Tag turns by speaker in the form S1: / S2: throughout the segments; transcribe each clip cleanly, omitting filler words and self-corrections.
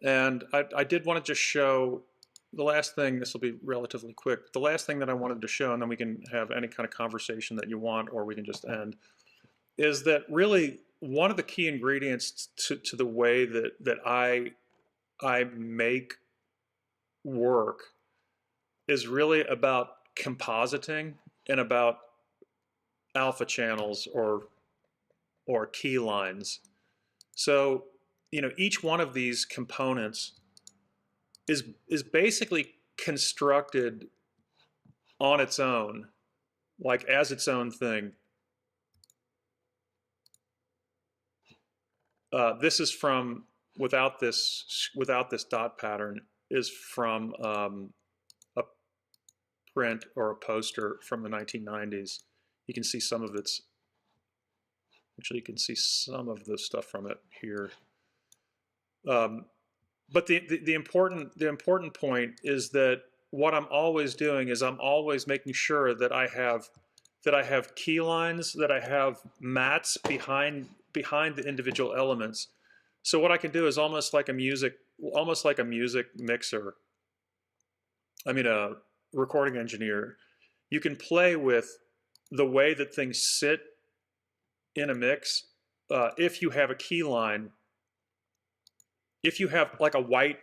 S1: And I did want to just show the last thing. This will be relatively quick. The last thing that I wanted to show, and then we can have any kind of conversation that you want, or we can just end, is that really one of the key ingredients to the way that I make work is really about compositing and about alpha channels or key lines. So, each one of these components is basically constructed on its own, like as its own thing. This is from without this dot pattern is from a print or a poster from the 1990s. You can see some of its. Actually, you can see some of the stuff from it here. Um, but the important point is that what I'm always doing is I'm always making sure that I have key lines, that I have mats behind the individual elements. So what I can do is almost like a music mixer. I mean, a recording engineer. You can play with the way that things sit in a mix. If you have a key line, if you have like a white,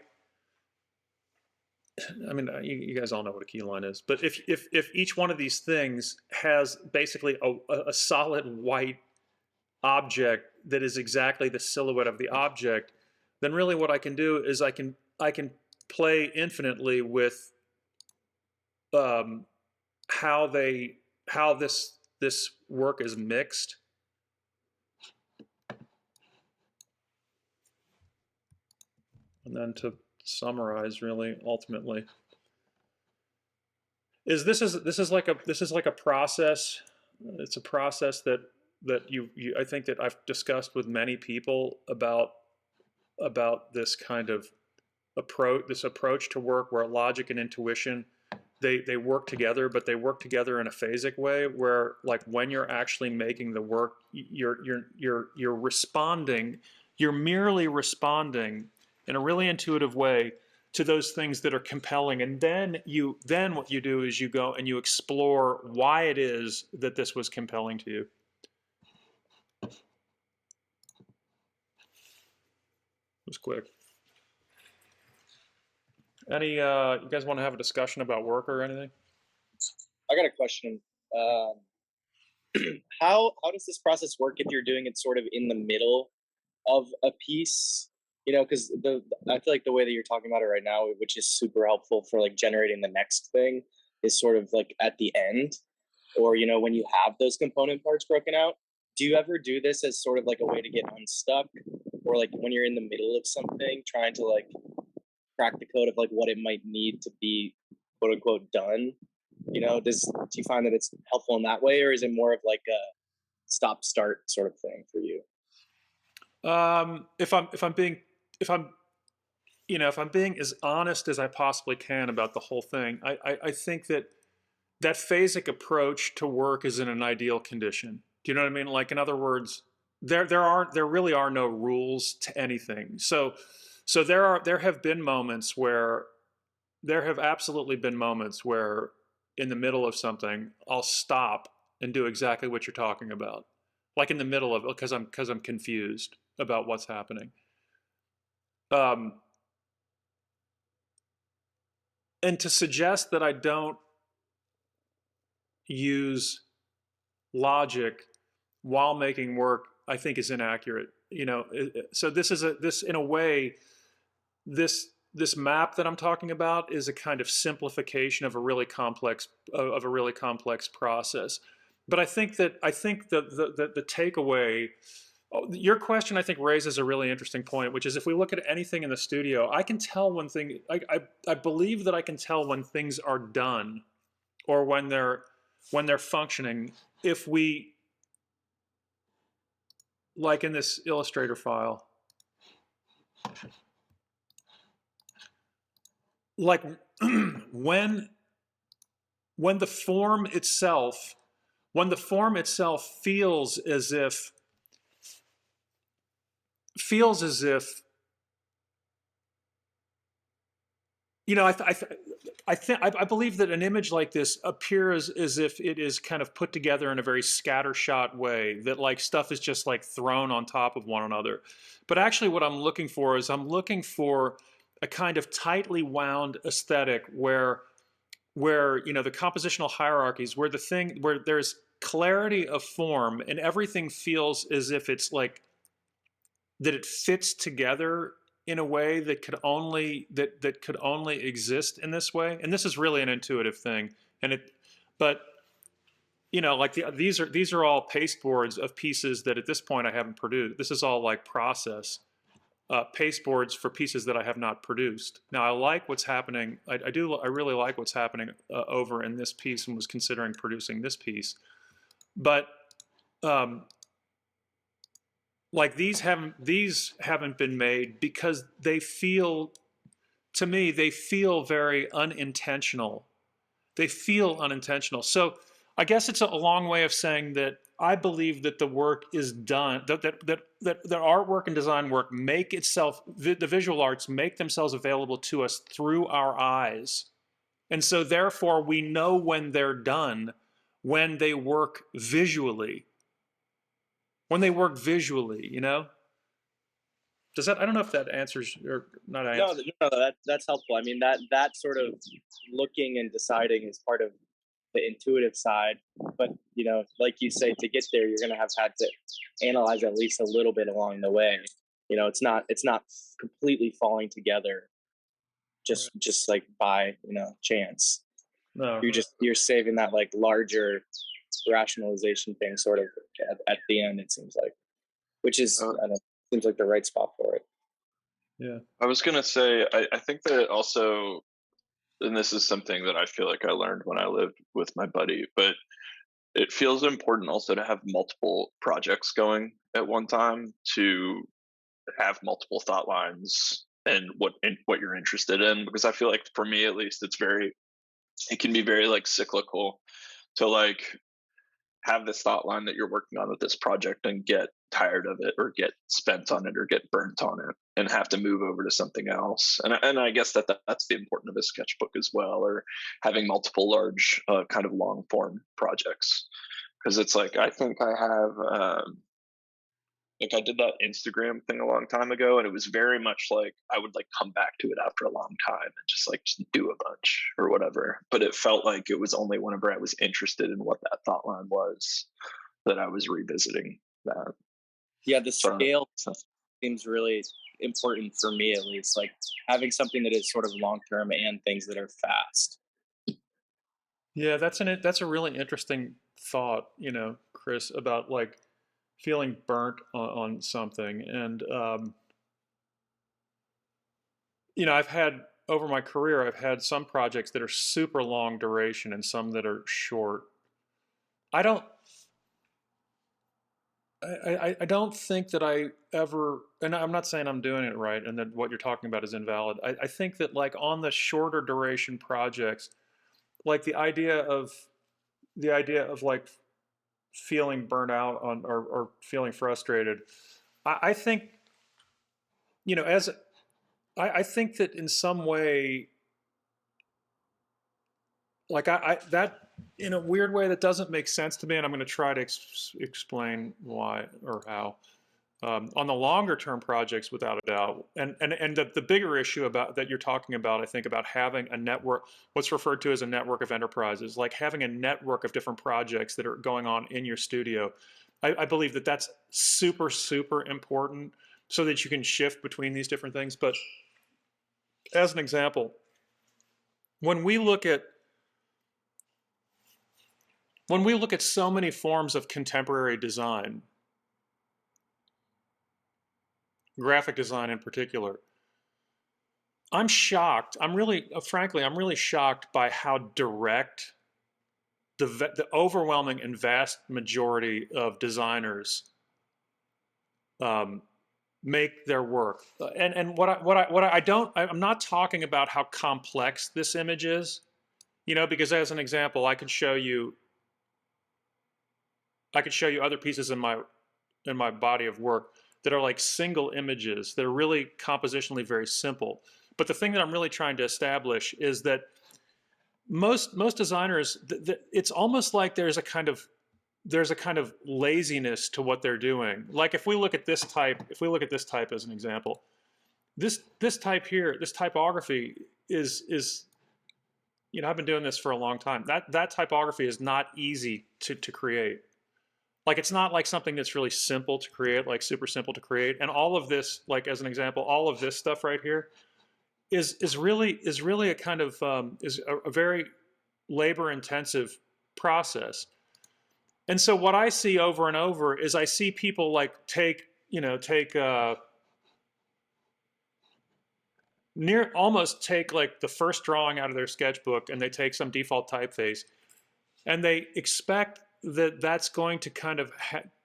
S1: I mean, you guys all know what a key line is, but if each one of these things has basically a solid white object that is exactly the silhouette of the object, then really what I can do is I can play infinitely with um, how this work is mixed. And then to summarize, really, ultimately, this is like a process. It's a process that you I think that I've discussed with many people about this kind of approach to work where logic and intuition they work together, but they work together in a phasic way where, like, when you're actually making the work, you're responding, you're merely responding in a really intuitive way to those things that are compelling, and then what you do is you go and you explore why it is that this was compelling to you. It was quick. Any you guys want to have a discussion about work or anything?
S2: I got a question. Um, how does this process work if you're doing it sort of in the middle of a piece? Because I feel like the way that you're talking about it right now, which is super helpful for like generating the next thing, is sort of like at the end, or when you have those component parts broken out. Do you ever do this as sort of like a way to get unstuck, or like when you're in the middle of something, trying to like crack the code of like what it might need to be quote unquote done? Do you find that it's helpful in that way, or is it more of like a stop start sort of thing for you?
S1: If I'm being as honest as I possibly can about the whole thing, I think that phasic approach to work is in an ideal condition. Do you know what I mean? Like, in other words, there really are no rules to anything. So there have been moments where there have absolutely been moments where in the middle of something I'll stop and do exactly what you're talking about, like in the middle of, because I'm confused about what's happening. Um, and to suggest that I don't use logic while making work, I think, is inaccurate. So this in a way, this map that I'm talking about is a kind of simplification of a really complex process. But I think the takeaway. Your question, I think, raises a really interesting point, which is if we look at anything in the studio, I can tell when things. I believe that I can tell when things are done, or when they're functioning. If we, like in this Illustrator file, like when when the form itself when the form itself feels as if you know, I believe that an image like this appears as if it is kind of put together in a very scattershot way, that like stuff is just like thrown on top of one another. But actually, what I'm looking for is I'm looking for a kind of tightly wound aesthetic where you know the compositional hierarchies, where the thing where there's clarity of form and everything feels as if it's like that it fits together in a way that could only exist in this way. And this is really an intuitive thing. And it, but you know, like these are all pasteboards of pieces that at this point I haven't produced. This is all like process pasteboards for pieces that I have not produced. Now I like what's happening. I really like what's happening over in this piece, and was considering producing this piece, but. Um, like these haven't been made because they feel, to me, they feel very unintentional. They feel unintentional. So I guess it's a long way of saying that I believe that the work is done, that artwork and design work make itself, the visual arts make themselves available to us through our eyes. And so therefore we know when they're done, when they work visually. When they work visually, you know? Does that? I don't know if that answers or not.
S2: No, no, that's helpful. I mean, that sort of looking and deciding is part of the intuitive side. But you know, like you say, to get there, you're gonna have had to analyze at least a little bit along the way. You know, it's not completely falling together just like by chance.
S1: No.
S2: You're saving that like larger rationalization thing sort of at the end. It seems like, which is I don't know, seems like the right spot for it.
S1: Yeah.
S3: I was gonna say, I think that also, and this is something that I feel like I learned when I lived with my buddy, but it feels important also to have multiple projects going at one time, to have multiple thought lines and what you're interested in, because I feel like for me at least it can be very like cyclical to like have this thought line that you're working on with this project and get tired of it or get spent on it or get burnt on it and have to move over to something else. And I guess that's the importance of a sketchbook as well, or having multiple large kind of long form projects. Because it's like, I think I have, like I did that Instagram thing a long time ago, and it was very much like I would like come back to it after a long time and just do a bunch or whatever. But it felt like it was only whenever I was interested in what that thought line was that I was revisiting that.
S2: Yeah, the scale seems really important for me, at least. Like having something that is sort of long term and things that are fast.
S1: Yeah, that's a really interesting thought, you know, Chris, about like feeling burnt on something. And you know, I've had over my career, I've had some projects that are super long duration and some that are short. I don't I don't think that I ever, and I'm not saying I'm doing it right and that what you're talking about is invalid. I think that like on the shorter duration projects, like the idea of like feeling burnt out on or feeling frustrated, I think, you know, as I think that in some way, like that in a weird way that doesn't make sense to me, and I'm going to try to explain why or how. On the longer term projects, without a doubt, and the bigger issue about that you're talking about, I think, about having a network, what's referred to as a network of enterprises, like having a network of different projects that are going on in your studio. I believe that that's super, super important so that you can shift between these different things. But as an example, when we look at so many forms of contemporary design, graphic design in particular, I'm shocked. Frankly, I'm really shocked by how direct the overwhelming and vast majority of designers make their work. And I'm not talking about how complex this image is, you know, because as an example, I could show you other pieces in my body of work that are like single images that are really compositionally very simple. But the thing that I'm really trying to establish is that most designers, it's almost like there's a kind of laziness to what they're doing. Like if we look at this type, as an example, this type here, this typography is I've been doing this for a long time. That typography is not easy to create. Like it's not like something that's really simple to create, like super simple to create. And all of this, like as an example, all of this stuff right here is really a kind of is a very labor intensive process. And so what I see over and over is I see people like take almost take like the first drawing out of their sketchbook, and they take some default typeface, and they expect that that's going to kind of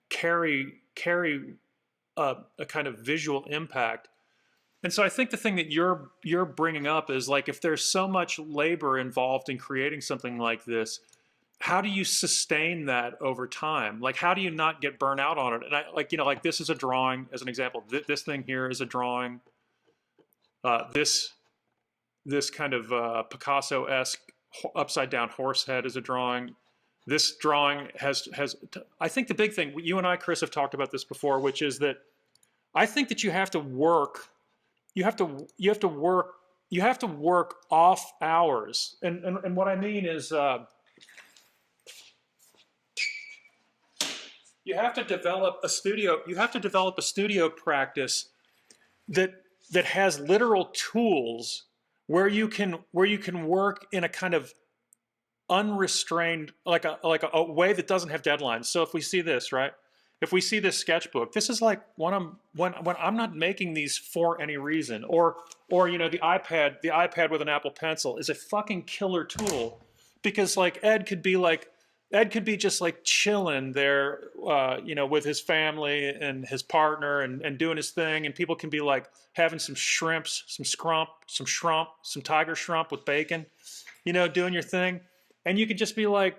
S1: carry a kind of visual impact. And so I think the thing that you're bringing up is like, if there's so much labor involved in creating something like this, how do you sustain that over time? Like, how do you not get burnt out on it? And I like this is a drawing as an example. This thing here is a drawing. This kind of Picasso-esque upside down horse head is a drawing. This drawing has. I think the big thing, you and I, Chris, have talked about this before, which is that I think that you have to work. You have to work off hours, and what I mean is. You have to develop a studio. You have to develop a studio practice that has literal tools where you can work in a kind of unrestrained, like a way that doesn't have deadlines. So if we see this, right? If we see this sketchbook, this is like when I'm not making these for any reason, or the iPad with an Apple Pencil is a fucking killer tool, because like Ed could be just like chilling there, with his family and his partner and doing his thing. And people can be like having some shrimps, some tiger shrimp with bacon, doing your thing. And you could just be like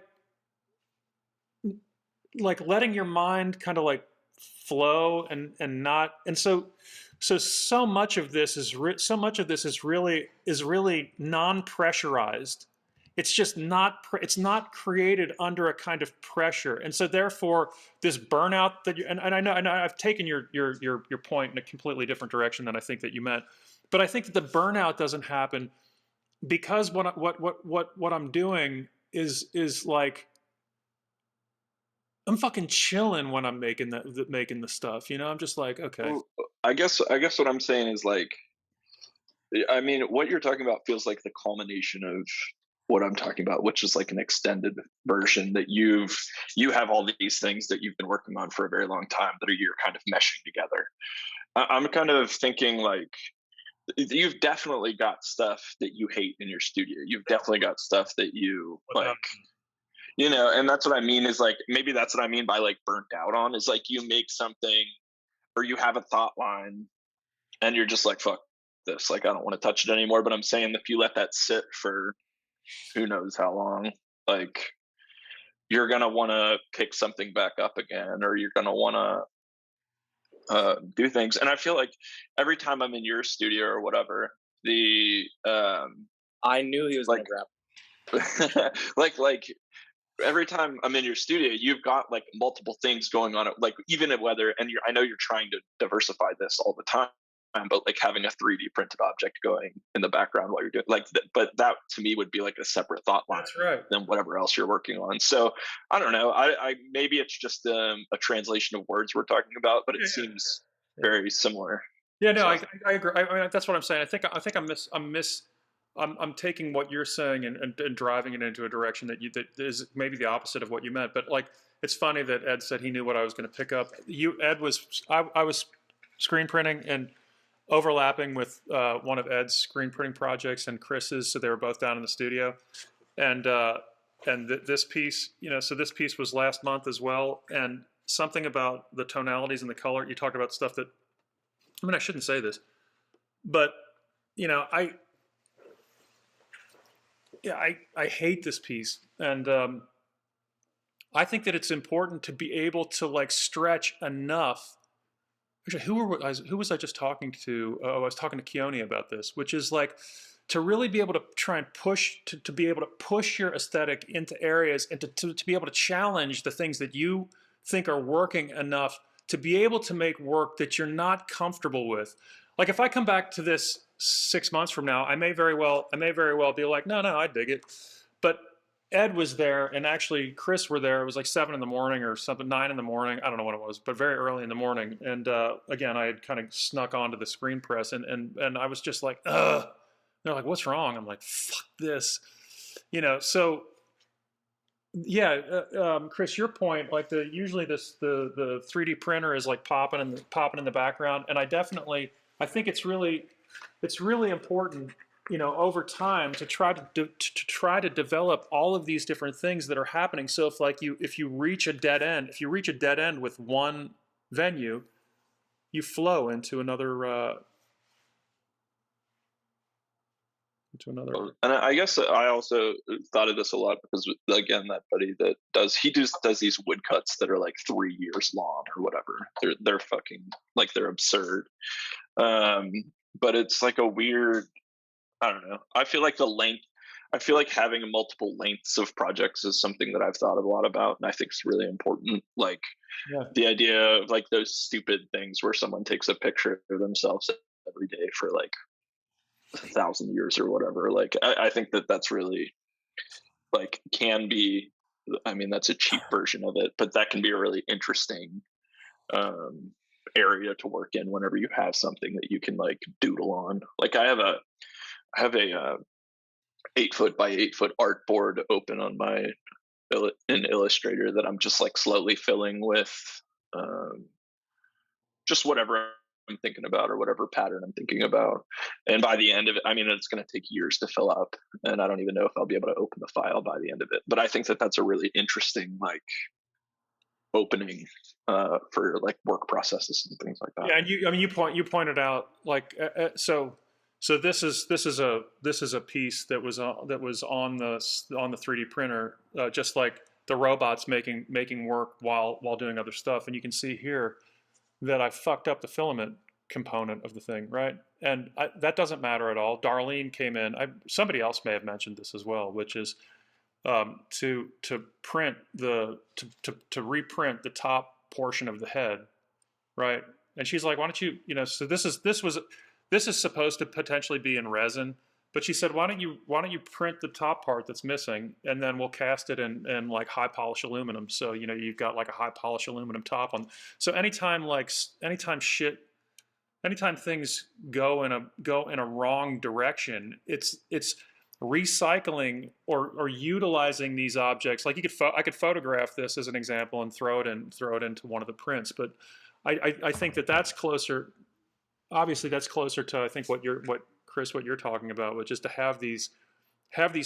S1: letting your mind kind of like flow and not. And so much of this is really non-pressurized. It's just it's not created under a kind of pressure. And so therefore this burnout that and I know I've taken your point in a completely different direction than I think that you meant. But I think that the burnout doesn't happen because what I'm doing is like I'm fucking chilling when I'm making the stuff, I'm just like, okay.
S3: Well, I guess what I'm saying is like, I mean, what you're talking about feels like the culmination of what I'm talking about, which is like an extended version that you have all these things that you've been working on for a very long time that you're kind of meshing together. I'm kind of thinking like, you've definitely got stuff that you hate in your studio. You've definitely got stuff that you like, and that's what I mean is like, maybe that's what I mean by like burnt out on, is like you make something or you have a thought line and you're just like, fuck this, like I don't want to touch it anymore. But I'm saying if you let that sit for who knows how long, like you're gonna want to pick something back up again, or you're gonna want to do things. And I feel like every time I'm in your studio or whatever,
S2: I knew he was
S3: like
S2: gonna grab
S3: like every time I'm in your studio, you've got like multiple things going on, like even whether, and I know you're trying to diversify this all the time, but like having a 3D printed object going in the background while you're doing like but that to me would be like a separate thought line.
S1: That's right.
S3: Than whatever else you're working on. So I don't know, I maybe it's just a translation of words we're talking about, but it seems very similar.
S1: Yeah, no, I agree. I mean, that's what I'm saying. I think I'm taking what you're saying and driving it into a direction that is maybe the opposite of what you meant. But like, it's funny that Ed said he knew what I was going to pick up. I was screen printing and overlapping with one of Ed's screen printing projects and Chris's, so they were both down in the studio. And this piece, so this piece was last month as well. And something about the tonalities and the color. You talk about stuff that, I mean, I shouldn't say this, but I hate this piece, and I think that it's important to be able to like stretch enough actually, who was I just talking to? Oh, I was talking to Keone about this, which is like to really be able to try and push to be able to push your aesthetic into areas and to be able to challenge the things that you think are working enough to be able to make work that you're not comfortable with. Like if I come back to this 6 months from now, I may very well be like, no, no, I dig it. But Ed was there, and actually Chris were there. It was like 7 in the morning or something, 9 in the morning. I don't know what it was, but very early in the morning. And again, I had kind of snuck onto the screen press, and I was just like, ugh. They're like, "What's wrong?" I'm like, "Fuck this," you know. So yeah, Chris, your point, like usually the 3D printer is like popping in the background, and I think it's really important, you know, over time to try to develop all of these different things that are happening. So if you reach a dead end, with one venue, you flow into another.
S3: And I guess I also thought of this a lot because, again, that buddy that does these woodcuts that are like 3 years long or whatever. They're fucking like they're absurd. But it's like a weird. I don't know. I feel like the length. I feel like having multiple lengths of projects is something that I've thought a lot about, and I think it's really important. Like
S1: Yeah.
S3: the idea of like those stupid things where someone takes a picture of themselves every day for like 1,000 years or whatever. Like I think that's really like can be. I mean, that's a cheap version of it, but that can be a really interesting area to work in whenever you have something that you can like doodle on. Like I have a 8 foot by 8 foot art board open on my in Illustrator that I'm just like slowly filling with um, just whatever I'm thinking about or whatever pattern I'm thinking about. And by the end of it, I mean, it's going to take years to fill up, and I don't even know if I'll be able to open the file by the end of it. But I think that that's a really interesting like opening for like work processes and things like that.
S1: Yeah, and you pointed out like so this is a piece that was on the 3D printer, just like the robots making work while doing other stuff, and you can see here that I fucked up the filament component of the thing, right? And that doesn't matter at all. Darlene came in. Somebody else may have mentioned this as well, which is to reprint the top portion of the head, right? And she's like, "Why don't you, you know?" So this is supposed to potentially be in resin, but she said, "Why don't you print the top part that's missing, and then we'll cast it in like high polish aluminum. So you know you've got like a high polish aluminum top on. So anytime things go in a wrong direction, it's recycling or utilizing these objects. Like I could photograph this as an example and throw it into one of the prints, but I think that's closer. Obviously, that's closer to I think what Chris what you're talking about, which is to have these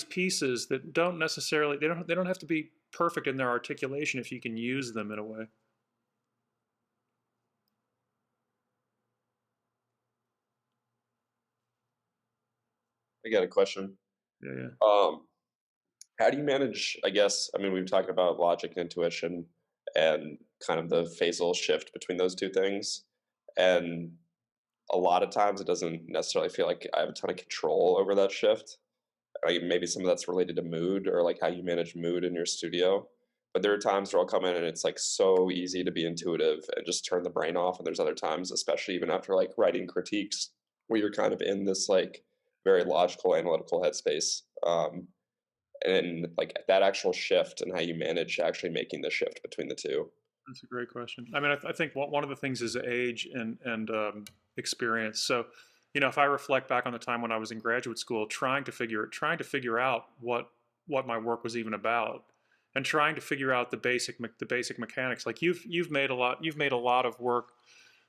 S1: pieces that don't necessarily they don't have to be perfect in their articulation if you can use them in a way.
S4: I got a question.
S1: Yeah.
S4: How do you manage, I guess, I mean, we've talked about logic and intuition and kind of the phasal shift between those two things. And a lot of times it doesn't necessarily feel like I have a ton of control over that shift. Like maybe some of that's related to mood or like how you manage mood in your studio. But there are times where I'll come in and it's like so easy to be intuitive and just turn the brain off. And there's other times, especially even after like writing critiques, where you're kind of in this like very logical, analytical headspace. And like that actual shift and how you manage actually making the shift between the two.
S1: That's a great question. I mean, I think one of the things is age and experience. So, you know, if I reflect back on the time when I was in graduate school, trying to figure out what my work was even about, and trying to figure out the basic mechanics. Like you've made a lot of work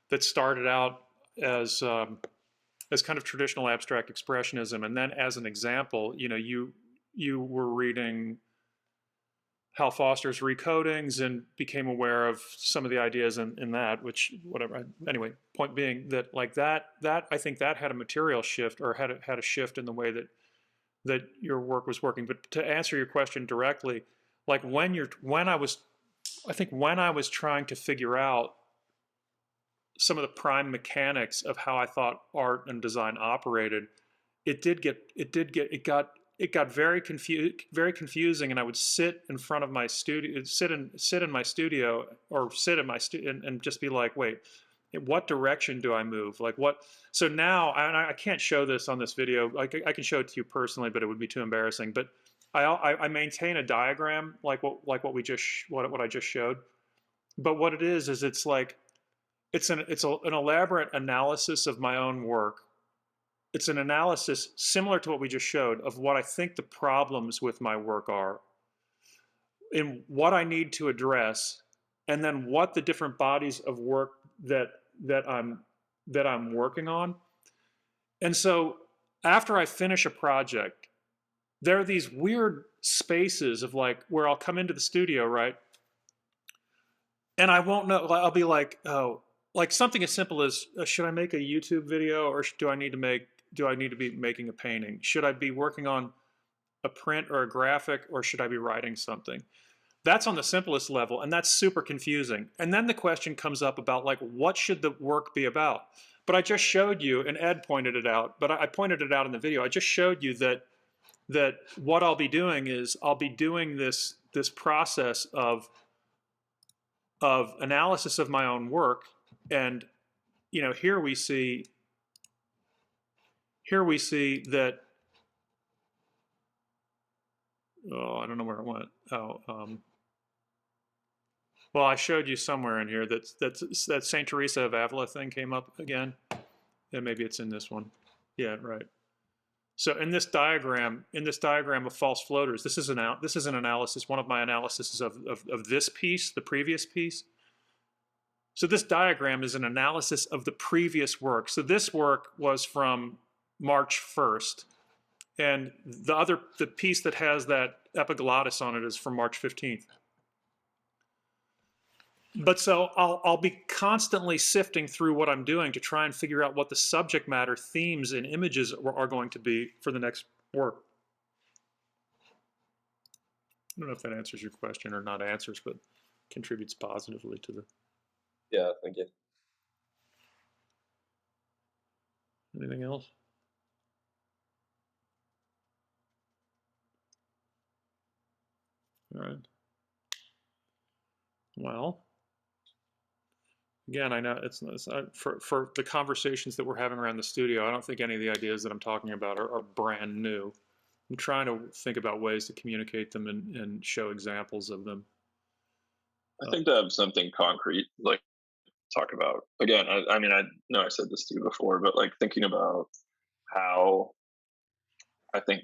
S1: that started out as kind of traditional abstract expressionism, and then as an example, you know, you were reading Hal Foster's Recodings and became aware of some of the ideas in that, which whatever. Anyway, point being that like that I think that had a material shift or had a shift in the way that your work was working. But to answer your question directly, like when I was trying to figure out some of the prime mechanics of how I thought art and design operated, it got very confusing, and I would sit in front of my studio, sit in my studio, or sit in my studio, and just be like, wait, what direction do I move? Like what? So now, I can't show this on this video. I can show it to you personally, but it would be too embarrassing. But I maintain a diagram like what I just showed. But what it is it's like it's an elaborate analysis of my own work. It's an analysis similar to what we just showed of what I think the problems with my work are, and what I need to address, and then what the different bodies of work that I'm working on. And so after I finish a project, there are these weird spaces of like where I'll come into the studio, right? And I won't know, I'll be like, oh, like something as simple as, should I make a YouTube video, or do I need to be making a painting? Should I be working on a print or a graphic, or should I be writing something? That's on the simplest level, and that's super confusing. And then the question comes up about like, what should the work be about? But I just showed you, and Ed pointed it out, but I pointed it out in the video. I just showed you that what I'll be doing is I'll be doing this process of analysis of my own work. And here we see that, oh, I don't know where it went. Well, I showed you somewhere in here that Saint Teresa of Avila thing came up again. Yeah, maybe it's in this one. Yeah, right. So in this diagram of false floaters, this is an analysis, one of my analyses of this piece, the previous piece. So this diagram is an analysis of the previous work. So this work was from March 1st, and the piece that has that epiglottis on it is from March 15th. But so I'll be constantly sifting through what I'm doing to try and figure out what the subject matter, themes, and images are going to be for the next work. I don't know if that answers your question or not answers, but contributes positively to the...
S4: Yeah, thank you.
S1: Anything else? All right. Well, again, I know it's for the conversations that we're having around the studio, I don't think any of the ideas that I'm talking about are brand new. I'm trying to think about ways to communicate them and show examples of them.
S3: I think to have something concrete, like talk about, again, I mean, I know I said this to you before, but like thinking about how I think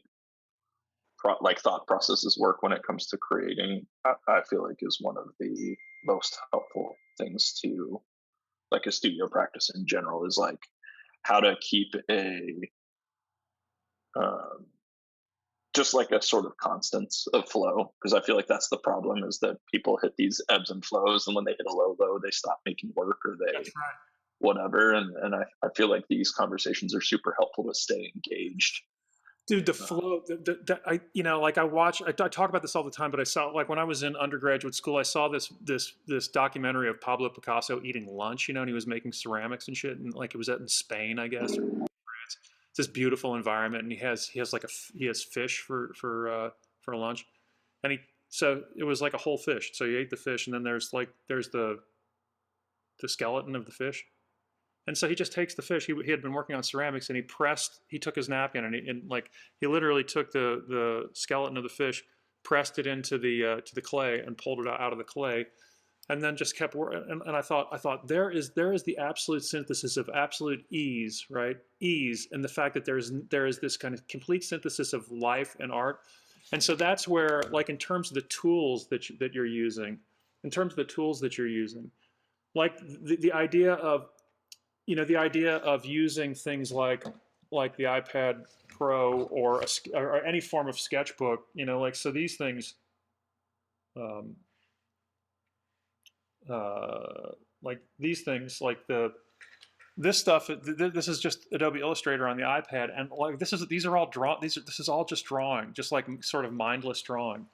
S3: like thought processes work when it comes to creating, I feel like is one of the most helpful things to like a studio practice in general, is like how to keep just like a sort of constants of flow, because I feel like that's the problem, is that people hit these ebbs and flows, and when they hit a low they stop making work, or they whatever, and I feel like these conversations are super helpful to stay engaged.
S1: Dude, the flow, I talk about this all the time, but I saw, like, when I was in undergraduate school, I saw this documentary of Pablo Picasso eating lunch, and he was making ceramics and shit, and like it was in Spain, I guess, or France. It's this beautiful environment, and he has fish for lunch, and so it was like a whole fish. So he ate the fish, and then there's the skeleton of the fish. And so he just takes the fish. He had been working on ceramics, and he took his napkin, and he literally took the skeleton of the fish, pressed it into the clay, and pulled it out of the clay, and then just kept working. And I thought there is the absolute synthesis of absolute ease, right? Ease, and the fact that there is this kind of complete synthesis of life and art. And so that's where, like, in terms of the tools that you're using, like the idea of, the idea of using things like the iPad Pro or any form of sketchbook, so these things, like these things, like this stuff, this is just Adobe Illustrator on the iPad, and like this is all just drawing, just like sort of mindless drawing.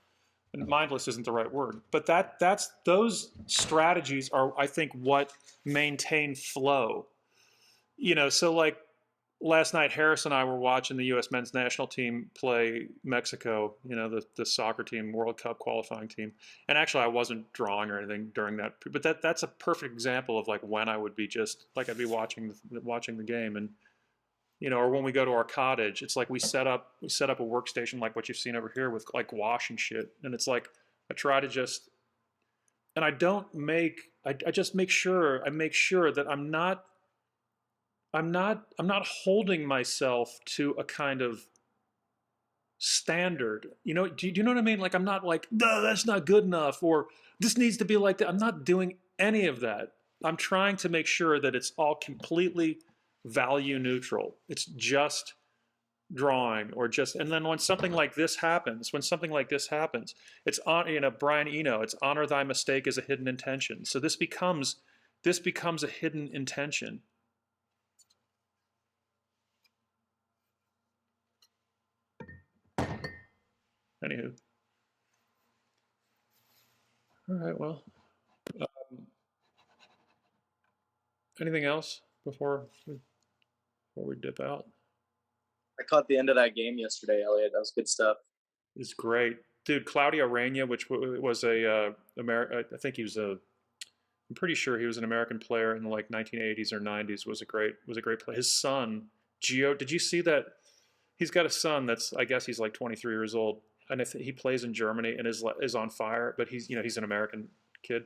S1: and mindless isn't the right word, but that's those strategies are, I think, what maintain flow. So like last night, Harris and I were watching the U.S. men's national team play Mexico. The soccer team, World Cup qualifying team. And actually, I wasn't drawing or anything during that, but that's a perfect example of like when I would be just like I'd be watching the game, and or when we go to our cottage, it's like we set up a workstation like what you've seen over here with like wash and shit, and it's like I try to just, and I just make sure that I'm not holding myself to a kind of standard. Do you know what I mean? Like I'm not like, no, that's not good enough, or this needs to be like that. I'm not doing any of that. I'm trying to make sure that it's all completely value neutral. It's just drawing, or just, and then when something like this happens, it's on, Brian Eno, it's honor thy mistake as a hidden intention. So this becomes a hidden intention. Anywho. All right, well, anything else before we dip out?
S2: I caught the end of that game yesterday, Elliot. That was good stuff.
S1: It's great, dude. Claudio Reyna, which was I think he was I'm pretty sure he was an American player in the like 1980s or 90s. Was a great player. His son, Gio. Did you see that? He's got a son that's, I guess he's like 23 years old, and he plays in Germany and is on fire. But he's an American kid,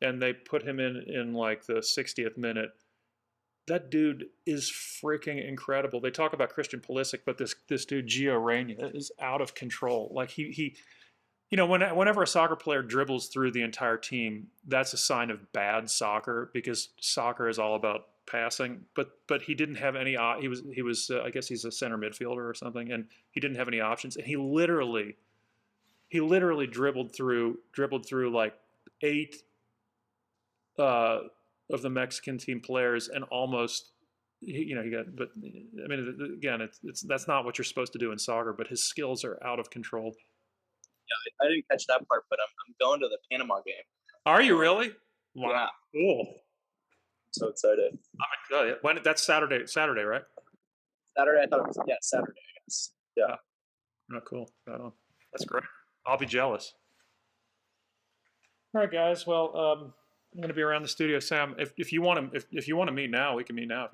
S1: and they put him in like the 60th minute. That dude is freaking incredible. They talk about Christian Pulisic, but this dude Gio Reyna is out of control. Like he whenever a soccer player dribbles through the entire team, that's a sign of bad soccer, because soccer is all about passing. But he didn't have any. He was I guess he's a center midfielder or something, and he didn't have any options. And he literally dribbled through like 8 of the Mexican team players, and almost he got. But I mean, again, that's not what you're supposed to do in soccer. But his skills are out of control.
S2: Yeah, I didn't catch that part, but I'm going to the Panama game.
S1: Are you really? Wow.
S2: Yeah.
S1: Cool.
S2: So excited.
S1: When that's Saturday, right?
S2: Saturday, I thought it was Saturday, I guess. Yeah.
S1: Oh, cool. Right on. That's great. I'll be jealous. All right, guys. Well, I'm going to be around the studio. Sam, if you want to meet now, we can meet now if you want.